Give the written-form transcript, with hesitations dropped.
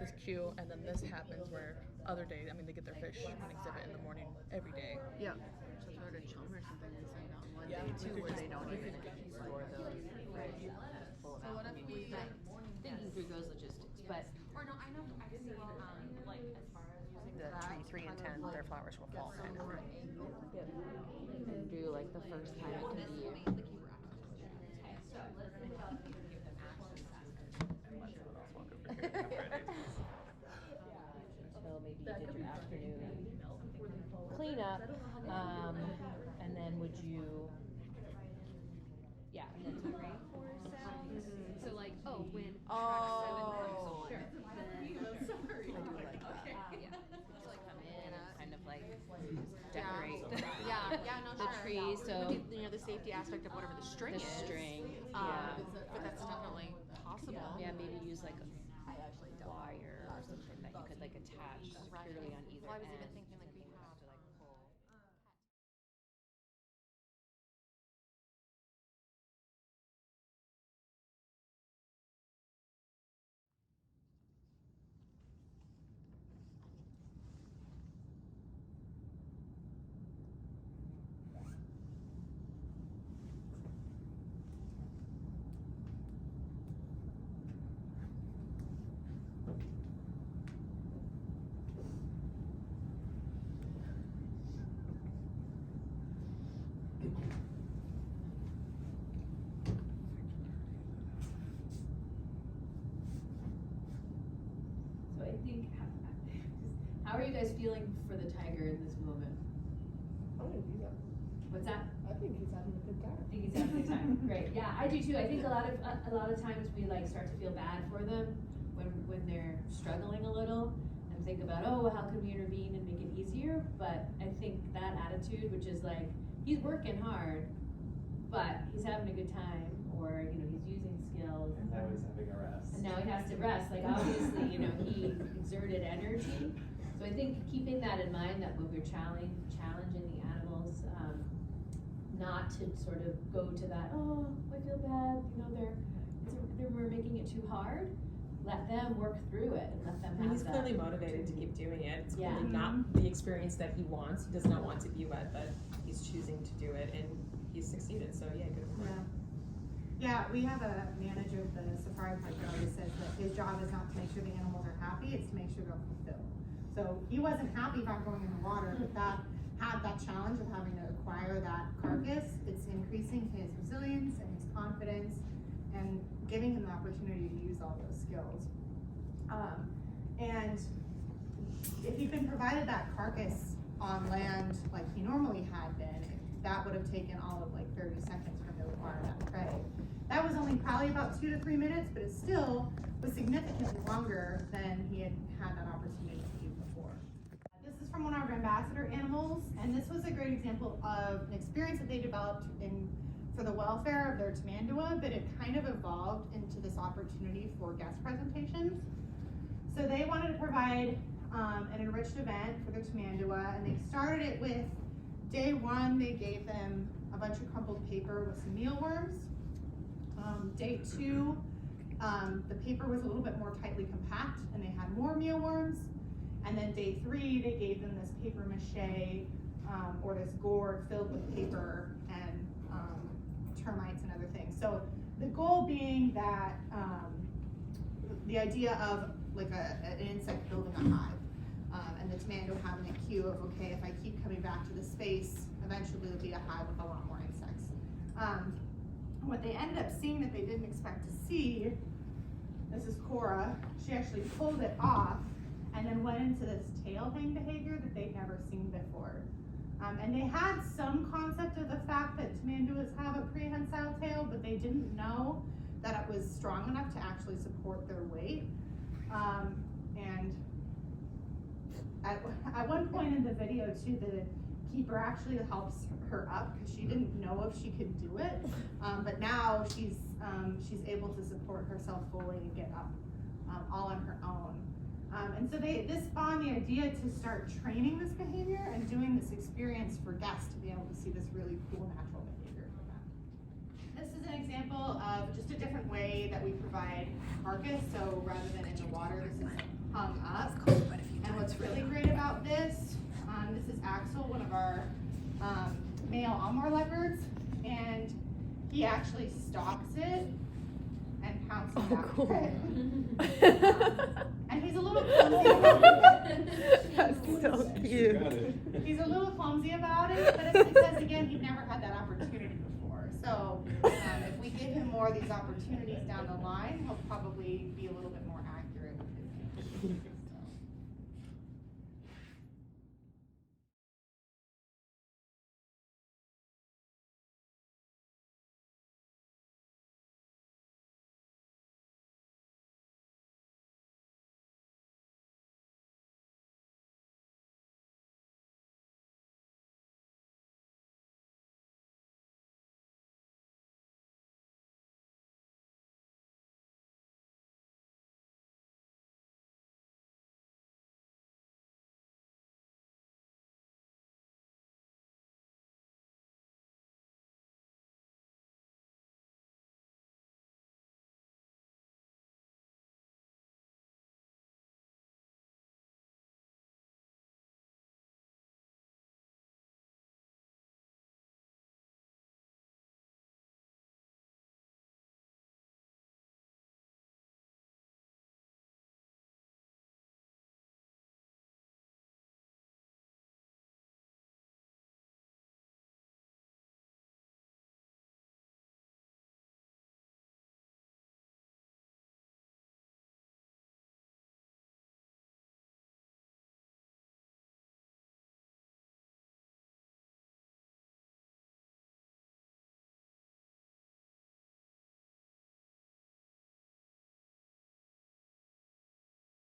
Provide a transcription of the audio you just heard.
this queue, and then this happens where other days, I mean, they get their fish and exhibit in the morning every day. Yeah. So sort of chum or something we send on one Yeah, day we too, could where just- they don't we even could- store those right at full So what out. if I mean, we thinking through those logistics, but or no, I know I've seen like as far as using the that tree 3 and 10, their flowers will fall kind of. And do like the first time it can be. Until maybe you did your afternoon cleanup, and then would you? Yeah, and then So like when Oh. track 7 comes on, sorry. I do like that. yeah, So like come in and kind of like yeah, decorate no, the sure. trees. So With the, the safety aspect of whatever the string the is. string, But that's definitely possible. yeah, maybe use like a wire or something that you could like attach securely on either Well, I was end. even thinking like and we then you have to like pull. So I think, how are you guys feeling for the tiger in this moment? I think he's What's that? having a good time. I think he's having a good time. Great. Yeah, I do too. I think a lot of times we like start to feel bad for them when they're struggling a little and think about, oh, how can we intervene and make it easier? But I think that attitude, which is like he's working hard, but he's having a good time, or he's using skills. And now he's having a rest. And now he has to rest. Like obviously, he exerted energy. So I think keeping that in mind, that when we're challenging the animals, not to sort of go to that, oh, I feel bad, we're making it too hard. Let them work through it and let them I mean, have he's that. clearly motivated to keep doing it. It's Yeah. clearly not the experience that he wants. He does not want to be wet, but he's choosing to do it, and he's succeeded. So yeah, good for him. Yeah, we have a manager at the safari park that always says that his job is not to make sure the animals are happy, it's to make sure they're fulfilled. So he wasn't happy about going in the water, but that challenge of having to acquire that carcass, it's increasing his resilience and his confidence and giving him the opportunity to use all those skills. And if he'd been provided that carcass on land like he normally had been, that would have taken all of like 30 seconds for him to acquire that prey. That was only probably about 2 to 3 minutes, but it still was significantly longer than he had that opportunity to do before. This is from one of our ambassador animals, and this was a great example of an experience that they developed for the welfare of their tamandua, but it kind of evolved into this opportunity for guest presentations. So they wanted to provide an enriched event for their tamandua, and they started it with day 1, they gave them a bunch of crumpled paper with some mealworms. Day 2, the paper was a little bit more tightly compact and they had more mealworms. And then day 3, they gave them this paper mache or this gourd filled with paper and termites and other things. So the goal being that the idea of like an insect building a hive. And the tamandua having a cue of, okay, if I keep coming back to this space, eventually there'll be a hive with a lot more insects. What they ended up seeing that they didn't expect to see, this is Cora, she actually pulled it off and then went into this tail hang behavior that they'd never seen before. And they had some concept of the fact that tamanduas have a prehensile tail, but they didn't know that it was strong enough to actually support their weight. And at one point in the video too, the keeper actually helps her up because she didn't know if she could do it, but now she's able to support herself fully and get up all on her own. And so this spawned the idea to start training this behavior and doing this experience for guests to be able to see this really cool natural behavior from them. This is an example of just a different way that we provide carcass. So rather than in the water, this is hung up. And what's really great about this is Axel, one of our male Amur leopards, and he actually stalks it and pounces after it. And he's a little clumsy about it. That's so cute. He's a little clumsy about it, but it's because, again, he'd never had that opportunity before. So if we give him more of these opportunities down the line, he'll probably be a little bit more